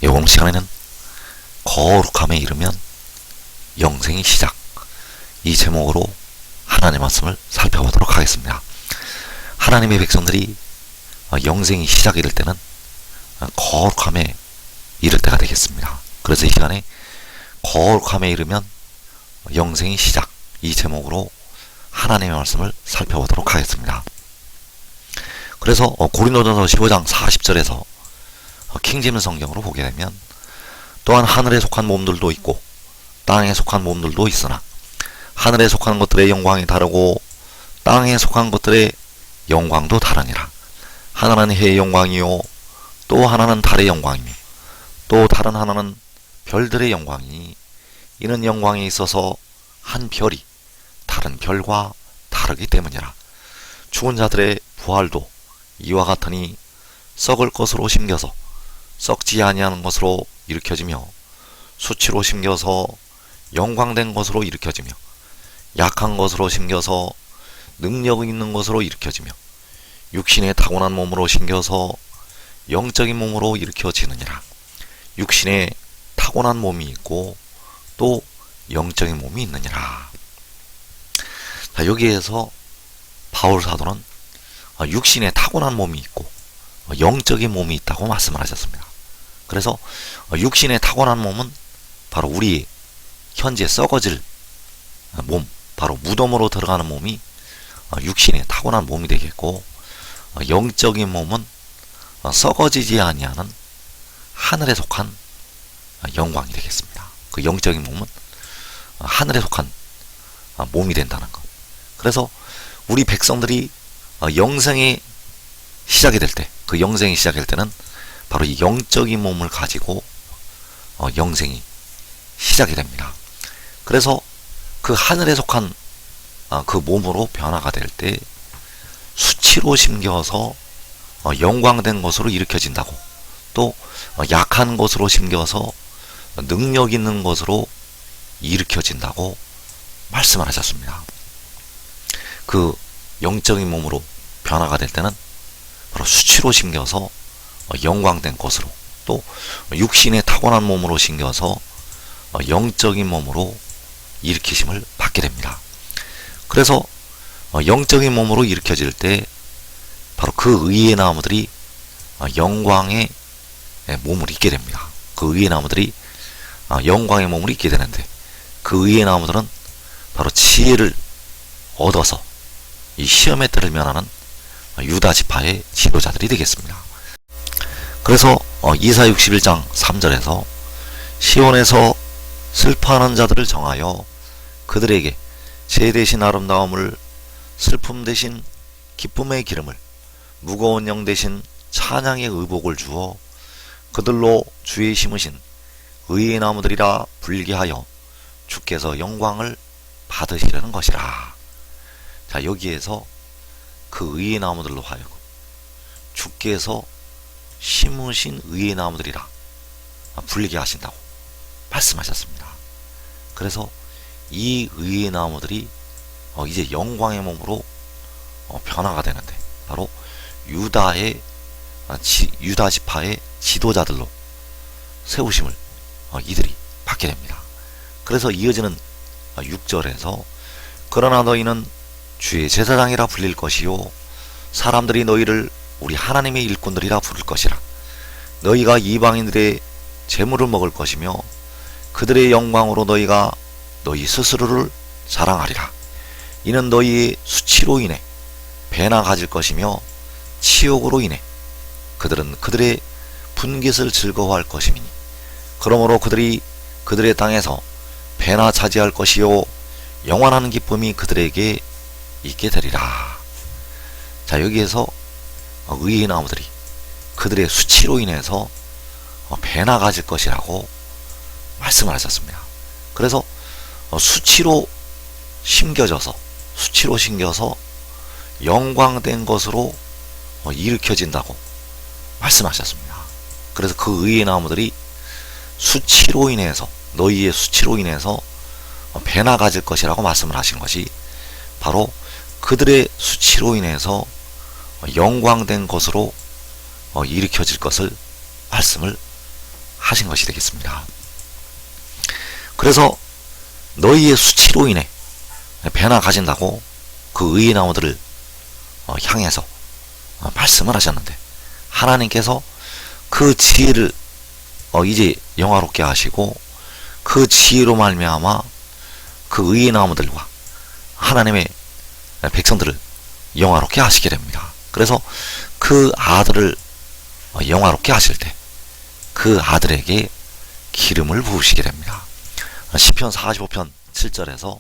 이번 시간에는 거룩함에 이르면 영생이 시작, 이 제목으로 하나님의 말씀을 살펴보도록 하겠습니다. 하나님의 백성들이 영생이 시작이 될 때는 거룩함에 이를 때가 되겠습니다. 그래서 이 시간에 거룩함에 이르면 영생이 시작, 이 제목으로 하나님의 말씀을 살펴보도록 하겠습니다. 그래서 고린도전서 15장 40절에서 킹제임스 성경으로 보게 되면, 또한 하늘에 속한 몸들도 있고 땅에 속한 몸들도 있으나 하늘에 속한 것들의 영광이 다르고 땅에 속한 것들의 영광도 다르니라. 하나는 해의 영광이요 또 하나는 달의 영광이며 또 다른 하나는 별들의 영광이니, 이는 영광에 있어서 한 별이 다른 별과 다르기 때문이라. 죽은 자들의 부활도 이와 같으니 썩을 것으로 심겨서 썩지 아니하는 것으로 일으켜지며, 수치로 심겨서 영광된 것으로 일으켜지며, 약한 것으로 심겨서 능력 있는 것으로 일으켜지며, 육신의 타고난 몸으로 심겨서 영적인 몸으로 일으켜지느니라. 육신에 타고난 몸이 있고 또 영적인 몸이 있느니라. 자, 여기에서 바울 사도는 육신에 타고난 몸이 있고 영적인 몸이 있다고 말씀을 하셨습니다. 그래서 육신에 타고난 몸은 바로 우리 현재 썩어질 몸, 바로 무덤으로 들어가는 몸이 육신에 타고난 몸이 되겠고, 영적인 몸은 썩어지지 아니하는 하늘에 속한 영광이 되겠습니다. 그 영적인 몸은 하늘에 속한 몸이 된다는 것. 그래서 우리 백성들이 영생이 시작이 될 때, 그 영생이 시작될 때는 바로 이 영적인 몸을 가지고 영생이 시작이 됩니다. 그래서 그 하늘에 속한 그 몸으로 변화가 될 때 수치로 심겨서 영광된 것으로 일으켜진다고, 또 약한 것으로 심겨서 능력 있는 것으로 일으켜진다고 말씀을 하셨습니다. 그 영적인 몸으로 변화가 될 때는 바로 수치로 심겨서 영광된 것으로, 또 육신의 타고난 몸으로 심겨서 영적인 몸으로 일으키심을 받게 됩니다. 그래서 영적인 몸으로 일으켜질 때 바로 그 의의 나무들이 영광의 몸을 입게 됩니다. 그 의의 나무들이 영광의 몸을 입게 되는데, 그 의의 나무들은 바로 지혜를 얻어서 이 시험의 때를 면하는 유다 지파의 지도자들이 되겠습니다. 그래서 이사 61장 3절에서 시온에서 슬퍼하는 자들을 정하여 그들에게 제 대신 아름다움을, 슬픔 대신 기쁨의 기름을, 무거운 영 대신 찬양의 의복을 주어 그들로 주의 심으신 의의 나무들이라 불게 하여 주께서 영광을 받으시려는 것이라. 자, 여기에서 그 의의 나무들로 하여금 주께서 심으신 의의 나무들이라 불리게 하신다고 말씀하셨습니다. 그래서 이 의의 나무들이 이제 영광의 몸으로 변화가 되는데, 바로 유다의 유다 지파의 지도자들로 세우심을 이들이 받게 됩니다. 그래서 이어지는 6절에서 그러나 너희는 주의 제사장이라 불릴 것이요 사람들이 너희를 우리 하나님의 일꾼들이라 부를 것이라. 너희가 이방인들의 재물을 먹을 것이며 그들의 영광으로 너희가 너희 스스로를 자랑하리라. 이는 너희의 수치로 인해 배나 가질 것이며 치욕으로 인해 그들은 그들의 분깃을 즐거워할 것이니, 그러므로 그들이 그들의 땅에서 배나 차지할 것이요 영원한 기쁨이 그들에게 있게 되리라. 자, 여기에서 의의 나무들이 그들의 수치로 인해서 배나 가질 것이라고 말씀을 하셨습니다. 그래서 수치로 심겨져서 영광된 것으로 일으켜진다고 말씀하셨습니다. 그래서 그 의의 나무들이 수치로 인해서, 너희의 수치로 인해서 배나 가질 것이라고 말씀을 하신 것이 바로 그들의 수치로 인해서 영광된 것으로 일으켜질 것을 말씀을 하신 것이 되겠습니다. 그래서 너희의 수치로 인해 배나 가진다고 그 의의 나무들을 향해서 말씀을 하셨는데, 하나님께서 그 지혜를 이제 영화롭게 하시고 그 지혜로 말미암아 그 의의 나무들과 하나님의 백성들을 영화롭게 하시게 됩니다. 그래서 그 아들을 영화롭게 하실 때 그 아들에게 기름을 부으시게 됩니다. 시편 45편 7절에서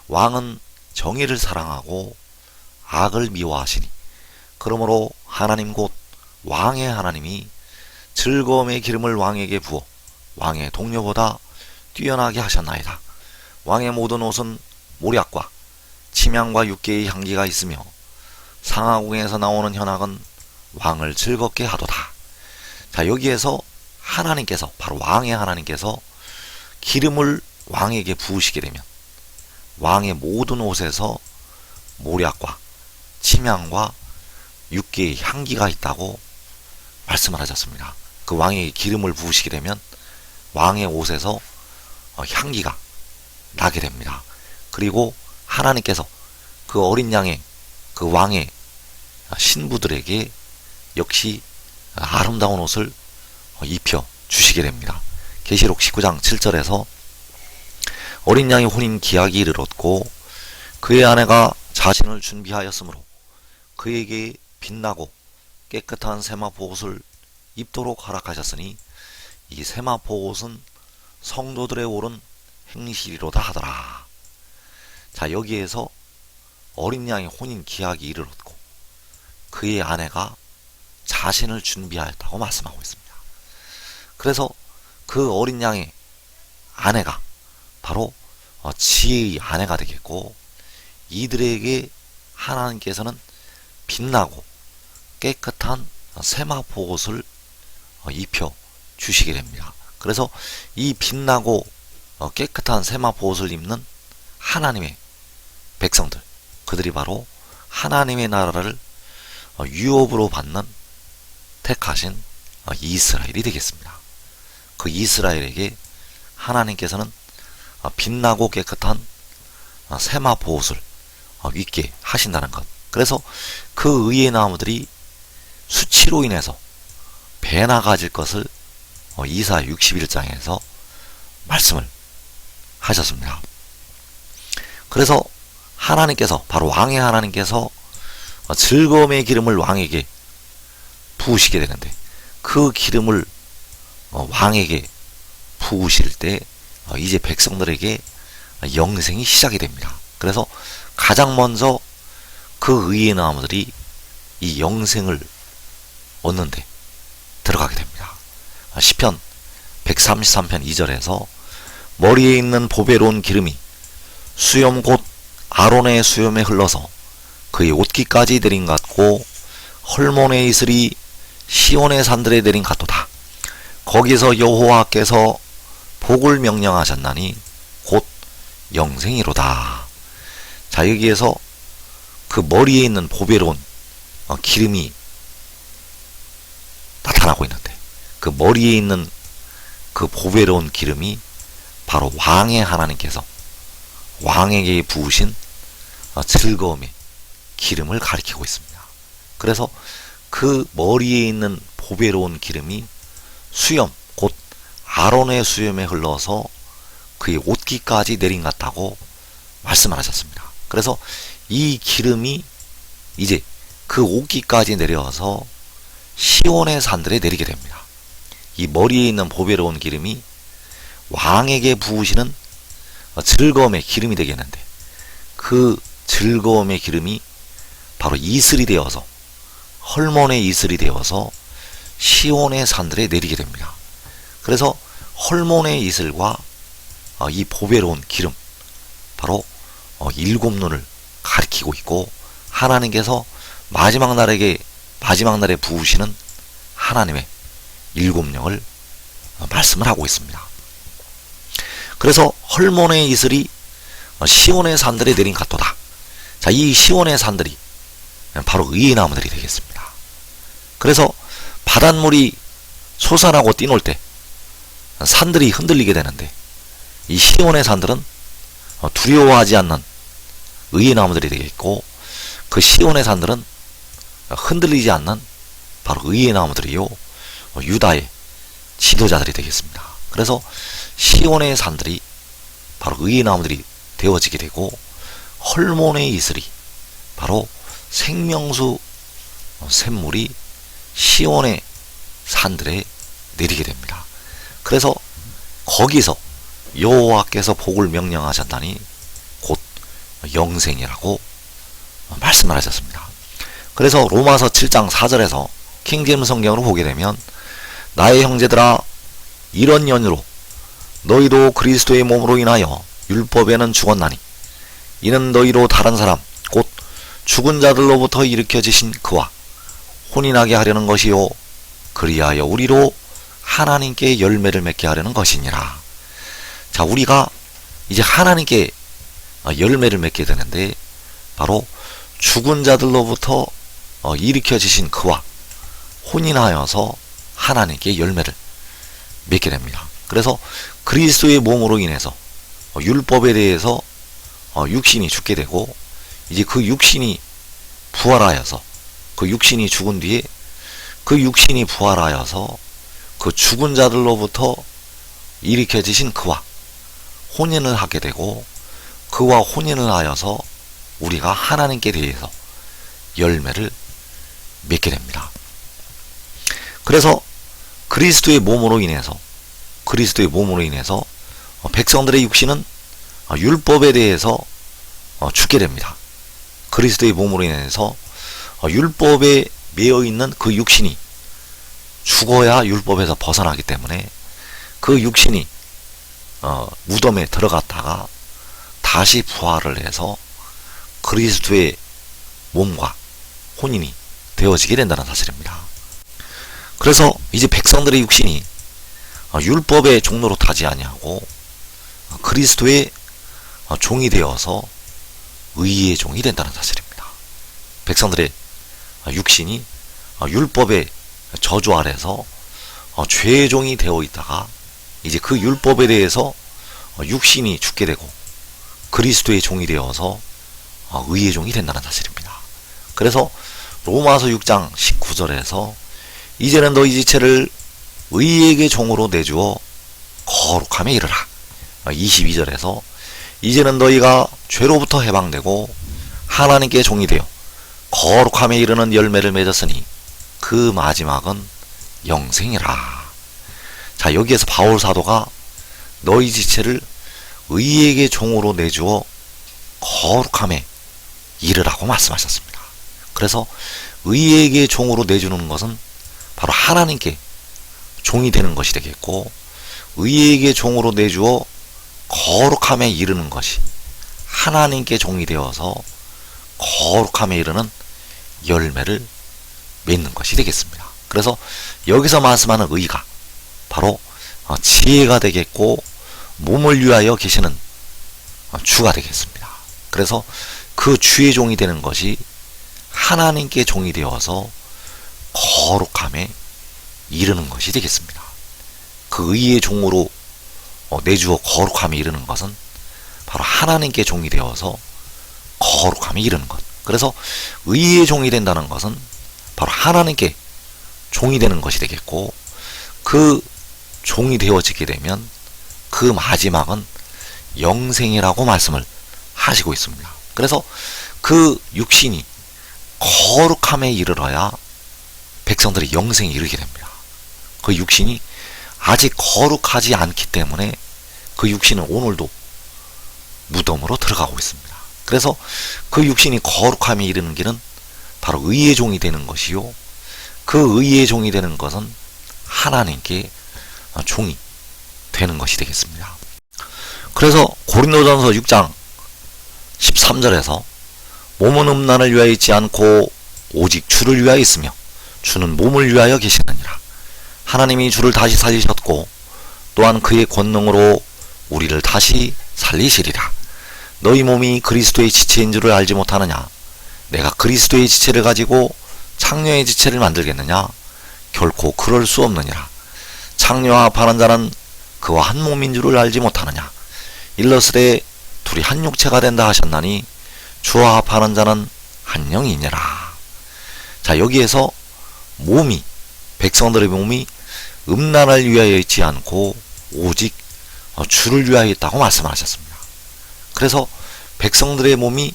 왕은 정의를 사랑하고 악을 미워하시니 그러므로 하나님 곧 왕의 하나님이 즐거움의 기름을 왕에게 부어 왕의 동료보다 뛰어나게 하셨나이다. 왕의 모든 옷은 모략과 침향과 육개의 향기가 있으며 상하궁에서 나오는 현악은 왕을 즐겁게 하도다. 자, 여기에서 하나님께서, 바로 왕의 하나님께서 기름을 왕에게 부으시게 되면 왕의 모든 옷에서 모략과 침향과 육개의 향기가 있다고 말씀을 하셨습니다. 그 왕에게 기름을 부으시게 되면 왕의 옷에서 향기가 나게 됩니다. 그리고 하나님께서 그 어린 양의 그 왕의 신부들에게 역시 아름다운 옷을 입혀 주시게 됩니다. 계시록 19장 7절에서 어린 양의 혼인 기약이 이르렀고 그의 아내가 자신을 준비하였으므로 그에게 빛나고 깨끗한 세마포 옷을 입도록 허락하셨으니 이 세마포 옷은 성도들의 옳은 행실이로다 하더라. 자, 여기에서 어린 양의 혼인 기약이 이르렀고 그의 아내가 자신을 준비하였다고 말씀하고 있습니다. 그래서 그 어린 양의 아내가 바로 지혜의 아내가 되겠고, 이들에게 하나님께서는 빛나고 깨끗한 세마포 옷을 입혀 주시게 됩니다. 그래서 이 빛나고 깨끗한 세마포 옷을 입는 하나님의 백성들, 그들이 바로 하나님의 나라를 유업으로 받는 택하신 이스라엘이 되겠습니다. 그 이스라엘에게 하나님께서는 빛나고 깨끗한 세마포 옷을 입게 하신다는 것. 그래서 그 의의 나무들이 수치로 인해서 배나 가질 것을 이사 61장에서 말씀을 하셨습니다. 그래서 하나님께서, 바로 왕의 하나님께서 즐거움의 기름을 왕에게 부으시게 되는데, 그 기름을 왕에게 부으실 때 이제 백성들에게 영생이 시작이 됩니다. 그래서 가장 먼저 그 의의 나무들이 이 영생을 얻는데 들어가게 됩니다. 시편 133편 2절에서 머리에 있는 보배로운 기름이 수염 곧 아론의 수염에 흘러서 그의 옷깃까지 내린 것 같고 헐몬의 이슬이 시온의 산들에 내린 같도다. 거기서 여호와께서 복을 명령하셨나니 곧 영생이로다. 자, 여기에서 그 머리에 있는 보배로운 기름이 나타나고 있는데, 그 머리에 있는 그 보배로운 기름이 바로 왕의 하나님께서 왕에게 부으신 즐거움의 기름을 가리키고 있습니다. 그래서 그 머리에 있는 보배로운 기름이 수염, 곧 아론의 수염에 흘러서 그의 옷깃까지 내린 것 같다고 말씀을 하셨습니다. 그래서 이 기름이 이제 그 옷깃까지 내려서 시온의 산들에 내리게 됩니다. 이 머리에 있는 보배로운 기름이 왕에게 부으시는 즐거움의 기름이 되겠는데, 그 즐거움의 기름이 바로 이슬이 되어서, 헐몬의 이슬이 되어서 시온의 산들에 내리게 됩니다. 그래서 헐몬의 이슬과 이 보배로운 기름, 바로 일곱 눈을 가리키고 있고, 하나님께서 마지막 날에 부으시는 하나님의 일곱 영을 말씀을 하고 있습니다. 그래서 헐몬의 이슬이 시온의 산들에 내린 같도다. 자, 이 시온의 산들이 바로 의의 나무들이 되겠습니다. 그래서 바닷물이 솟아나고 뛰놀 때 산들이 흔들리게 되는데, 이 시온의 산들은 두려워하지 않는 의의 나무들이 되겠고, 그 시온의 산들은 흔들리지 않는 바로 의의 나무들이요, 유다의 지도자들이 되겠습니다. 그래서 시온의 산들이 바로 의의 나무들이 되어지게 되고, 헐몬의 이슬이 바로 생명수 샘물이 시온의 산들에 내리게 됩니다. 그래서 거기서 여호와께서 복을 명령하셨다니 곧 영생이라고 말씀을 하셨습니다. 그래서 로마서 7장 4절에서 킹제임스 성경으로 보게 되면, 나의 형제들아, 이런 연유로 너희도 그리스도의 몸으로 인하여 율법에는 죽었나니 이는 너희로 다른 사람 곧 죽은 자들로부터 일으켜지신 그와 혼인하게 하려는 것이요 그리하여 우리로 하나님께 열매를 맺게 하려는 것이니라. 자, 우리가 이제 하나님께 열매를 맺게 되는데, 바로 죽은 자들로부터 일으켜지신 그와 혼인하여서 하나님께 열매를 맺게 됩니다. 그래서 그리스도의 몸으로 인해서 율법에 대해서 육신이 죽게 되고, 이제 그 육신이 부활하여서, 그 육신이 죽은 뒤에 그 육신이 부활하여서 그 죽은 자들로부터 일으켜지신 그와 혼인을 하게 되고, 그와 혼인을 하여서 우리가 하나님께 대해서 열매를 맺게 됩니다. 그래서 그리스도의 몸으로 인해서 백성들의 육신은 율법에 대해서 죽게 됩니다. 그리스도의 몸으로 인해서 율법에 매여 있는 그 육신이 죽어야 율법에서 벗어나기 때문에, 그 육신이 무덤에 들어갔다가 다시 부활을 해서 그리스도의 몸과 혼인이 되어지게 된다는 사실입니다. 그래서 이제 백성들의 육신이 율법의 종로로 타지 아니하고 그리스도의 종이 되어서 의의 종이 된다는 사실입니다. 백성들의 육신이 율법의 저주 아래서 죄의 종이 되어 있다가, 이제 그 율법에 대해서 육신이 죽게 되고 그리스도의 종이 되어서 의의 종이 된다는 사실입니다. 그래서 로마서 6장 19절에서 이제는 너희 지체를 의에게 종으로 내주어 거룩함에 이르라. 22절에서 이제는 너희가 죄로부터 해방되고 하나님께 종이 되어 거룩함에 이르는 열매를 맺었으니 그 마지막은 영생이라. 자, 여기에서 바울 사도가 너희 지체를 의에게 종으로 내주어 거룩함에 이르라고 말씀하셨습니다. 그래서 의에게 종으로 내주는 것은 바로 하나님께 종이 되는 것이 되겠고, 의에게 종으로 내주어 거룩함에 이르는 것이 하나님께 종이 되어서 거룩함에 이르는 열매를 맺는 것이 되겠습니다. 그래서 여기서 말씀하는 의가 바로 지혜가 되겠고, 몸을 위하여 계시는 주가 되겠습니다. 그래서 그 주의 종이 되는 것이 하나님께 종이 되어서 거룩함에 이르는 것이 되겠습니다. 그 의의 종으로 내주어 거룩함에 이르는 것은 바로 하나님께 종이 되어서 거룩함에 이르는 것. 그래서 의의 종이 된다는 것은 바로 하나님께 종이 되는 것이 되겠고, 그 종이 되어지게 되면 그 마지막은 영생이라고 말씀을 하시고 있습니다. 그래서 그 육신이 거룩함에 이르러야 백성들이 영생에 이르게 됩니다. 그 육신이 아직 거룩하지 않기 때문에 그 육신은 오늘도 무덤으로 들어가고 있습니다. 그래서 그 육신이 거룩함에 이르는 길은 바로 의의 종이 되는 것이요, 그 의의 종이 되는 것은 하나님께 종이 되는 것이 되겠습니다. 그래서 고린도전서 6장 13절에서 몸은 음란을 위하여 있지 않고 오직 주를 위하여 있으며 주는 몸을 위하여 계시느니라. 하나님이 주를 다시 살리셨고 또한 그의 권능으로 우리를 다시 살리시리라. 너희 몸이 그리스도의 지체인 줄을 알지 못하느냐? 내가 그리스도의 지체를 가지고 창녀의 지체를 만들겠느냐? 결코 그럴 수 없느니라. 창녀와 합하는 자는 그와 한 몸인 줄을 알지 못하느냐. 일러스되 둘이 한 육체가 된다 하셨나니 주와 합하는 자는 한 영이니라. 자, 여기에서 몸이, 백성들의 몸이 음란을 위하여 있지 않고 오직 주를 위하여 있다고 말씀하셨습니다. 그래서 백성들의 몸이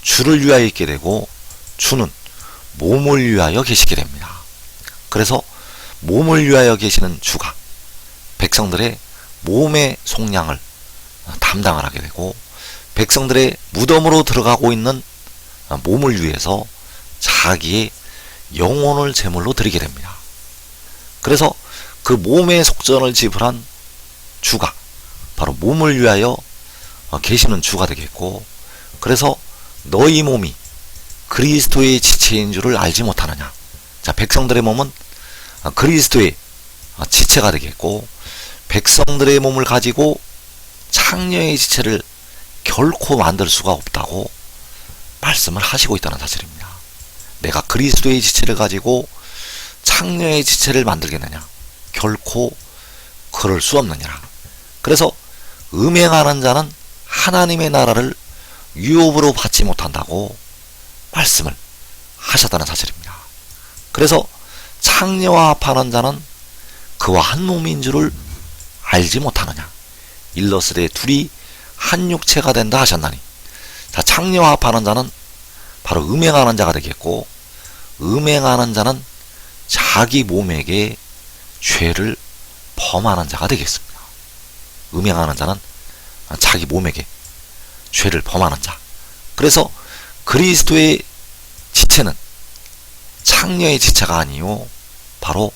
주를 위하여 있게 되고 주는 몸을 위하여 계시게 됩니다. 그래서 몸을 위하여 계시는 주가 백성들의 몸의 속량을 담당을 하게 되고 백성들의 무덤으로 들어가고 있는 몸을 위해서 자기의 영혼을 제물로 드리게 됩니다. 그래서 그 몸의 속전을 지불한 주가 바로 몸을 위하여 계시는 주가 되겠고, 그래서 너희 몸이 그리스도의 지체인 줄을 알지 못하느냐. 자, 백성들의 몸은 그리스도의 지체가 되겠고, 백성들의 몸을 가지고 창녀의 지체를 결코 만들 수가 없다고 말씀을 하시고 있다는 사실입니다. 내가 그리스도의 지체를 가지고 창녀의 지체를 만들겠느냐? 결코 그럴 수 없느니라. 그래서 음행하는 자는 하나님의 나라를 유업으로 받지 못한다고 말씀을 하셨다는 사실입니다. 그래서 창녀와 합하는 자는 그와 한 몸인 줄을 알지 못하느냐. 일러스되 둘이 한 육체가 된다 하셨나니. 자, 창녀와 합하는 자는 바로 음행하는 자가 되겠고, 음행하는 자는 자기 몸에게 죄를 범하는 자가 되겠습니다. 음행하는 자는 자기 몸에게 죄를 범하는 자. 그래서 그리스도의 지체는 창녀의 지체가 아니요 바로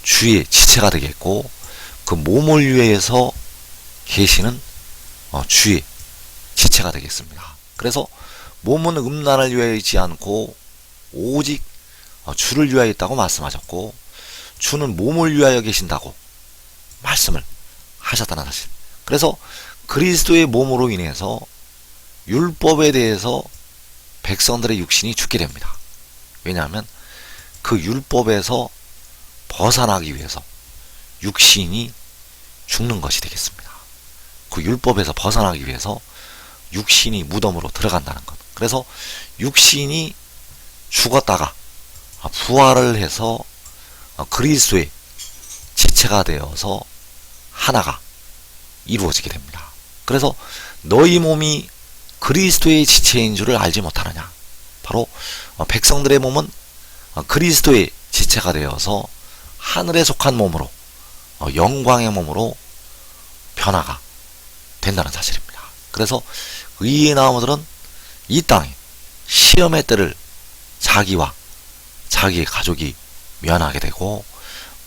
주의 지체가 되겠고, 그 몸을 위해서 계시는 주의 지체가 되겠습니다. 그래서 몸은 음란을 위하여 있지 않고 오직 주를 위하여 있다고 말씀하셨고, 주는 몸을 위하여 계신다고 말씀을 하셨다는 사실. 그래서 그리스도의 몸으로 인해서 율법에 대해서 백성들의 육신이 죽게 됩니다. 왜냐하면 그 율법에서 벗어나기 위해서 육신이 죽는 것이 되겠습니다. 그 율법에서 벗어나기 위해서 육신이 무덤으로 들어간다는 것. 그래서 육신이 죽었다가 부활을 해서 그리스도의 지체가 되어서 하나가 이루어지게 됩니다. 그래서 너희 몸이 그리스도의 지체인 줄을 알지 못하느냐. 바로 백성들의 몸은 그리스도의 지체가 되어서 하늘에 속한 몸으로, 영광의 몸으로 변화가 된다는 사실입니다. 그래서 의의 나무들은 이 땅에 시험의 때를 자기와 자기의 가족이 면하게 되고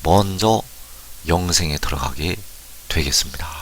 먼저 영생에 들어가게 되겠습니다.